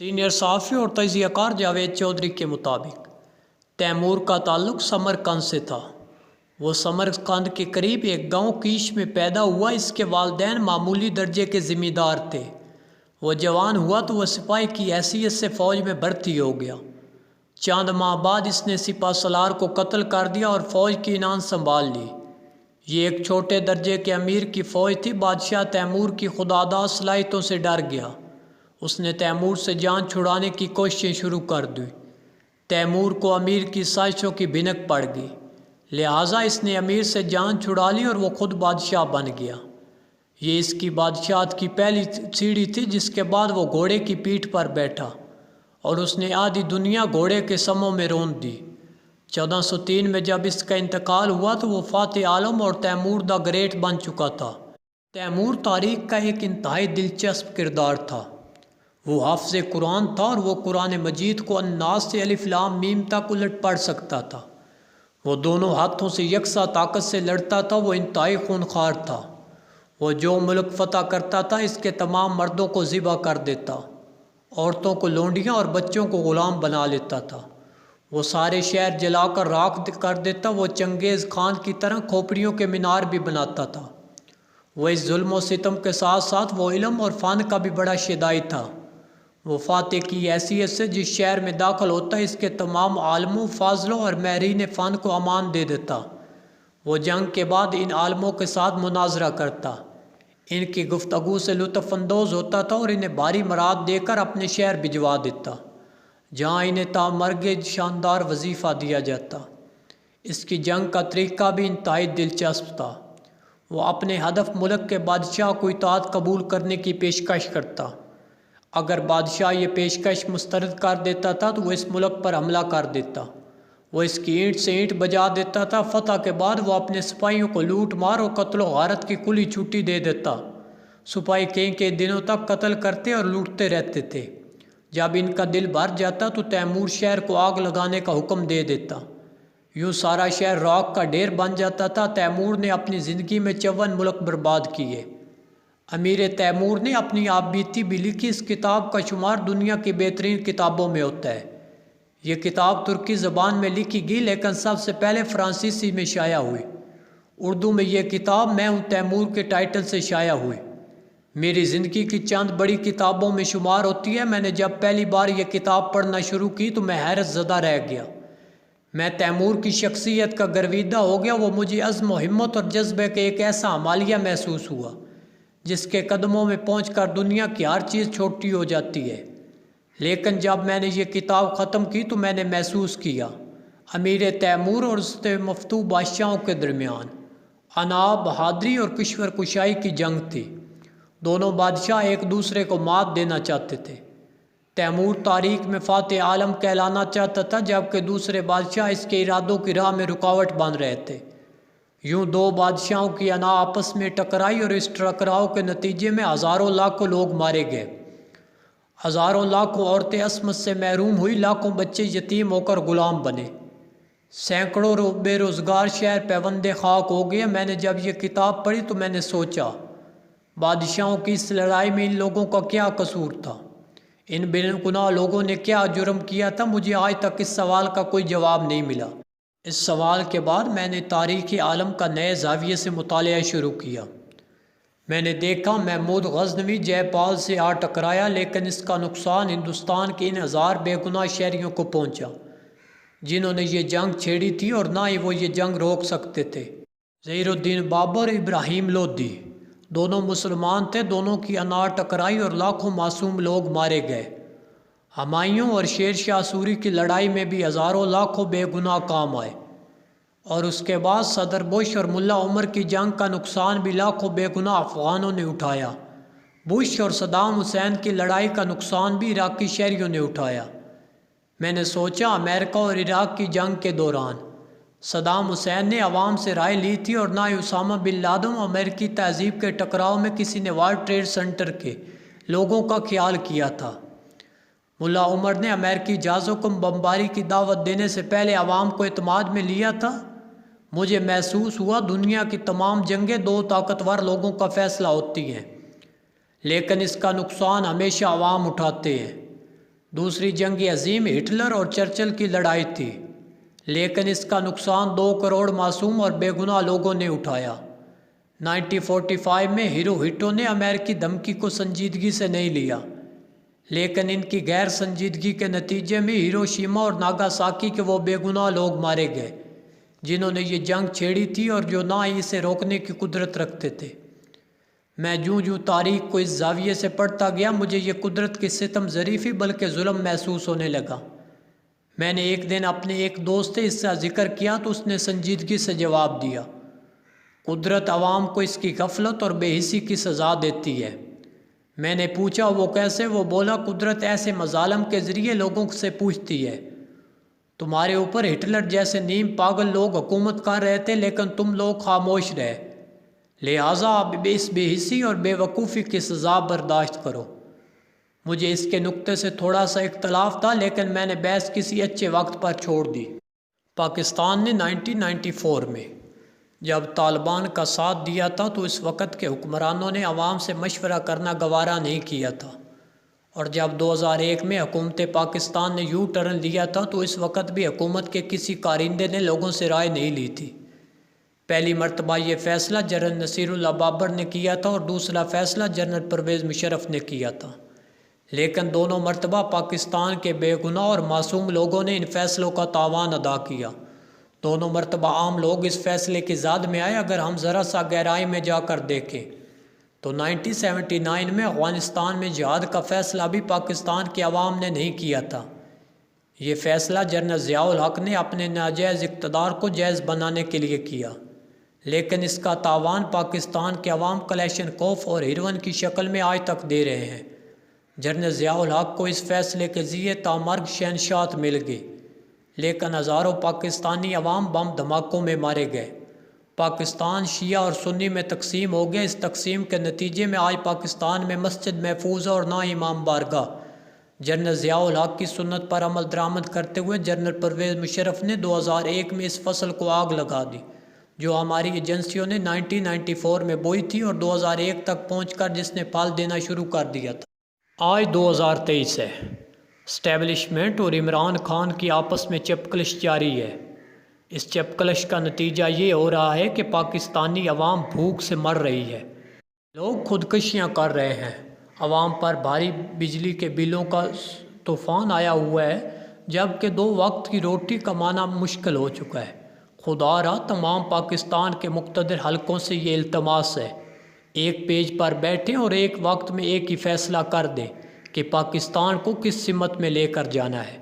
Senior صحافی اور تجزیہ کار جاوید چودھری کے مطابق تیمور کا تعلق سمرقند سے تھا۔ وہ سمرقند کے قریب ایک گاؤں کیش میں پیدا ہوا۔ اس کے والدین معمولی درجے کے ذمہ دار تھے۔ وہ جوان ہوا تو وہ سپاہی کی حیثیت سے فوج میں بھرتی ہو گیا۔ چند ماہ بعد اس نے سپہ سالار کو قتل کر دیا اور فوج کی انان سنبھال لی۔ یہ ایک چھوٹے درجے کے امیر کی فوج تھی۔ بادشاہ تیمور کی خودآگاہ صلاحیتوں سے ڈر گیا۔ اس نے تیمور سے جان چھڑانے کی کوششیں شروع کر دی۔ تیمور کو امیر کی سازشوں کی بھنک پڑ گئی، لہٰذا اس نے امیر سے جان چھڑا لی اور وہ خود بادشاہ بن گیا۔ یہ اس کی بادشاہت کی پہلی سیڑھی تھی، جس کے بعد وہ گھوڑے کی پیٹھ پر بیٹھا اور اس نے آدھی دنیا گھوڑے کے سموں میں رون دی۔ 1403 میں جب اس کا انتقال ہوا تو وہ فاتح عالم اور تیمور دا گریٹ بن چکا تھا۔ تیمور تاریخ کا ایک انتہائی دلچسپ کردار تھا۔ وہ حافظ قرآن تھا اور وہ قرآن مجید کو الناس سے الف لام میم تک الٹ پڑھ سکتا تھا۔ وہ دونوں ہاتھوں سے یکساں طاقت سے لڑتا تھا۔ وہ انتہائی خونخوار تھا۔ وہ جو ملک فتح کرتا تھا اس کے تمام مردوں کو ذبح کر دیتا، عورتوں کو لونڈیاں اور بچوں کو غلام بنا لیتا تھا۔ وہ سارے شہر جلا کر راکھ کر دیتا۔ وہ چنگیز خان کی طرح کھوپڑیوں کے مینار بھی بناتا تھا۔ وہ اس ظلم و ستم کے ساتھ ساتھ وہ علم اور فن کا بھی بڑا شیدائی تھا۔ وہ فاتح کی حیثیت سے جس شہر میں داخل ہوتا اس کے تمام عالموں، فاضلوں اور ماہرین فن کو امان دے دیتا۔ وہ جنگ کے بعد ان عالموں کے ساتھ مناظرہ کرتا، ان کی گفتگو سے لطف اندوز ہوتا تھا اور انہیں بھاری مراد دے کر اپنے شہر بھجوا دیتا، جہاں انہیں تا مرگ شاندار وظیفہ دیا جاتا۔ اس کی جنگ کا طریقہ بھی انتہائی دلچسپ تھا۔ وہ اپنے ہدف ملک کے بادشاہ کو اطاعت قبول کرنے کی پیشکش کرتا۔ اگر بادشاہ یہ پیشکش مسترد کر دیتا تھا تو وہ اس ملک پر حملہ کر دیتا۔ وہ اس کی اینٹ سے اینٹ بجا دیتا تھا۔ فتح کے بعد وہ اپنے سپاہیوں کو لوٹ مار اور قتل و غارت کی کھلی چھٹی دے دیتا۔ سپاہی کئی دنوں تک قتل کرتے اور لوٹتے رہتے تھے۔ جب ان کا دل بھر جاتا تو تیمور شہر کو آگ لگانے کا حکم دے دیتا۔ یوں سارا شہر راکھ کا ڈھیر بن جاتا تھا۔ تیمور نے اپنی زندگی میں 54 ملک برباد کیے۔ امیر تیمور نے اپنی آپ بیتی بھی لکھی۔ اس کتاب کا شمار دنیا کی بہترین کتابوں میں ہوتا ہے۔ یہ کتاب ترکی زبان میں لکھی گئی لیکن سب سے پہلے فرانسیسی میں شائع ہوئی۔ اردو میں یہ کتاب میں ہوں تیمور کے ٹائٹل سے شائع ہوئی۔ میری زندگی کی چند بڑی کتابوں میں شمار ہوتی ہے۔ میں نے جب پہلی بار یہ کتاب پڑھنا شروع کی تو میں حیرت زدہ رہ گیا۔ میں تیمور کی شخصیت کا گرویدہ ہو گیا۔ وہ مجھے عزم و ہمت اور جذبے کے ایک ایسا حمالیہ محسوس ہوا جس کے قدموں میں پہنچ کر دنیا کی ہر چیز چھوٹی ہو جاتی ہے۔ لیکن جب میں نے یہ کتاب ختم کی تو میں نے محسوس کیا امیر تیمور اور اس سے مفتوح بادشاہوں کے درمیان عناء، بہادری اور کشور کشائی کی جنگ تھی۔ دونوں بادشاہ ایک دوسرے کو مات دینا چاہتے تھے۔ تیمور تاریخ میں فاتح عالم کہلانا چاہتا تھا، جبکہ دوسرے بادشاہ اس کے ارادوں کی راہ میں رکاوٹ بن رہے تھے۔ یوں دو بادشاہوں کی عناء آپس میں ٹکرائی اور اس ٹکراؤ کے نتیجے میں ہزاروں لاکھوں لوگ مارے گئے۔ ہزاروں لاکھوں عورتیں عصمت سے محروم ہوئی، لاکھوں بچے یتیم ہو کر غلام بنے، سینکڑوں بے روزگار شہر پیوندے خاک ہو گئے۔ میں نے جب یہ کتاب پڑھی تو میں نے سوچا بادشاہوں کی اس لڑائی میں ان لوگوں کا کیا قصور تھا؟ ان بے گناہ لوگوں نے کیا جرم کیا تھا؟ مجھے آج تک اس سوال کا کوئی جواب نہیں ملا۔ اس سوال کے بعد میں نے تاریخ عالم کا نئے زاویے سے مطالعہ شروع کیا۔ میں نے دیکھا محمود غزنوی جے پال سے آ ٹکرایا، لیکن اس کا نقصان ہندوستان کے ان ہزار بے گناہ شہریوں کو پہنچا جنہوں نے یہ جنگ چھیڑی تھی، اور نہ ہی وہ یہ جنگ روک سکتے تھے۔ ظہیر الدین بابر، ابراہیم لودھی دونوں مسلمان تھے۔ دونوں کی عناء ٹکرائی اور لاکھوں معصوم لوگ مارے گئے۔ ہمایوں اور شیر شاہ سوری کی لڑائی میں بھی ہزاروں لاکھوں بے گناہ کام آئے، اور اس کے بعد صدر بش اور ملا عمر کی جنگ کا نقصان بھی لاکھوں بے گناہ افغانوں نے اٹھایا۔ بش اور صدام حسین کی لڑائی کا نقصان بھی عراقی شہریوں نے اٹھایا۔ میں نے سوچا امریکہ اور عراق کی جنگ کے دوران صدام حسین نے عوام سے رائے لی تھی، اور نہ ہی اسامہ بن لادن اور امریکی تہذیب کے ٹکراؤ میں کسی نے ورلڈ ٹریڈ سینٹر کے لوگوں کا خیال کیا تھا۔ ملا عمر نے امریکی جہازوں کو بمباری کی دعوت دینے سے پہلے عوام کو اعتماد میں لیا تھا۔ مجھے محسوس ہوا دنیا کی تمام جنگیں دو طاقتور لوگوں کا فیصلہ ہوتی ہیں، لیکن اس کا نقصان ہمیشہ عوام اٹھاتے ہیں۔ دوسری جنگ عظیم ہٹلر اور چرچل کی لڑائی تھی، لیکن اس کا نقصان 2 کروڑ معصوم اور بے گناہ لوگوں نے اٹھایا۔ 1945 میں ہیروہیٹو نے امریکی دھمکی کو سنجیدگی سے نہیں لیا، لیکن ان کی غیر سنجیدگی کے نتیجے میں ہیروشیما اور ناگاساکی کے وہ بے گناہ لوگ مارے گئے جنہوں نے یہ جنگ چھیڑی تھی اور جو نہ ہی اسے روکنے کی قدرت رکھتے تھے۔ میں جوں تاریخ کو اس زاویے سے پڑھتا گیا، مجھے یہ قدرت کی ستم ظریفی بلکہ ظلم محسوس ہونے لگا۔ میں نے ایک دن اپنے ایک دوست سے اس کا ذکر کیا تو اس نے سنجیدگی سے جواب دیا، قدرت عوام کو اس کی غفلت اور بے حسی کی سزا دیتی ہے۔ میں نے پوچھا وہ کیسے؟ وہ بولا قدرت ایسے مظالم کے ذریعے لوگوں سے پوچھتی ہے، تمہارے اوپر ہٹلر جیسے نیم پاگل لوگ حکومت کر رہے تھے لیکن تم لوگ خاموش رہے، لہٰذا اب اس بے حسی اور بے وقوفی کی سزا برداشت کرو۔ مجھے اس کے نقطے سے تھوڑا سا اختلاف تھا، لیکن میں نے بحث کسی اچھے وقت پر چھوڑ دی۔ پاکستان نے 1994 میں جب طالبان کا ساتھ دیا تھا تو اس وقت کے حکمرانوں نے عوام سے مشورہ کرنا گوارا نہیں کیا تھا، اور جب 2001 میں حکومت پاکستان نے یو ٹرن لیا تھا تو اس وقت بھی حکومت کے کسی کارندے نے لوگوں سے رائے نہیں لی تھی۔ پہلی مرتبہ یہ فیصلہ جنرل نصیر اللہ بابر نے کیا تھا اور دوسرا فیصلہ جنرل پرویز مشرف نے کیا تھا، لیکن دونوں مرتبہ پاکستان کے بے گناہ اور معصوم لوگوں نے ان فیصلوں کا تاوان ادا کیا۔ دونوں مرتبہ عام لوگ اس فیصلے کی زاد میں آئے۔ اگر ہم ذرا سا گہرائی میں جا کر دیکھیں تو 1979 میں افغانستان میں جہاد کا فیصلہ بھی پاکستان کے عوام نے نہیں کیا تھا۔ یہ فیصلہ جنرل ضیاء الحق نے اپنے ناجائز اقتدار کو جائز بنانے کے لیے کیا، لیکن اس کا تاوان پاکستان کے عوام کلیشن کوف اور ہیروئن کی شکل میں آج تک دے رہے ہیں۔ جنرل ضیاء الحق کو اس فیصلے کے ذریعے تامرگ شہنشاہت مل گئی، لیکن ہزاروں پاکستانی عوام بم دھماکوں میں مارے گئے۔ پاکستان شیعہ اور سنی میں تقسیم ہو گیا۔ اس تقسیم کے نتیجے میں آج پاکستان میں مسجد محفوظ ہے اور نہ امام بارگاہ۔ جنرل ضیاء الحق کی سنت پر عمل درآمد کرتے ہوئے جنرل پرویز مشرف نے 2001 میں اس فصل کو آگ لگا دی جو ہماری ایجنسیوں نے 1994 میں بوئی تھی اور 2001 تک پہنچ کر جس نے پھل دینا شروع کر دیا تھا۔ آج 2023 ہے۔ اسٹیبلشمنٹ اور عمران خان کی آپس میں چپکلش جاری ہے۔ اس چپکلش کا نتیجہ یہ ہو رہا ہے کہ پاکستانی عوام بھوک سے مر رہی ہے، لوگ خودکشیاں کر رہے ہیں، عوام پر بھاری بجلی کے بلوں کا طوفان آیا ہوا ہے، جبکہ 2 وقت کی روٹی کمانا مشکل ہو چکا ہے۔ خدا را تمام پاکستان کے مقتدر حلقوں سے یہ التماس ہے، ایک پیج پر بیٹھیں اور ایک وقت میں ایک ہی فیصلہ کر دیں کہ پاکستان کو کس سمت میں لے کر جانا ہے۔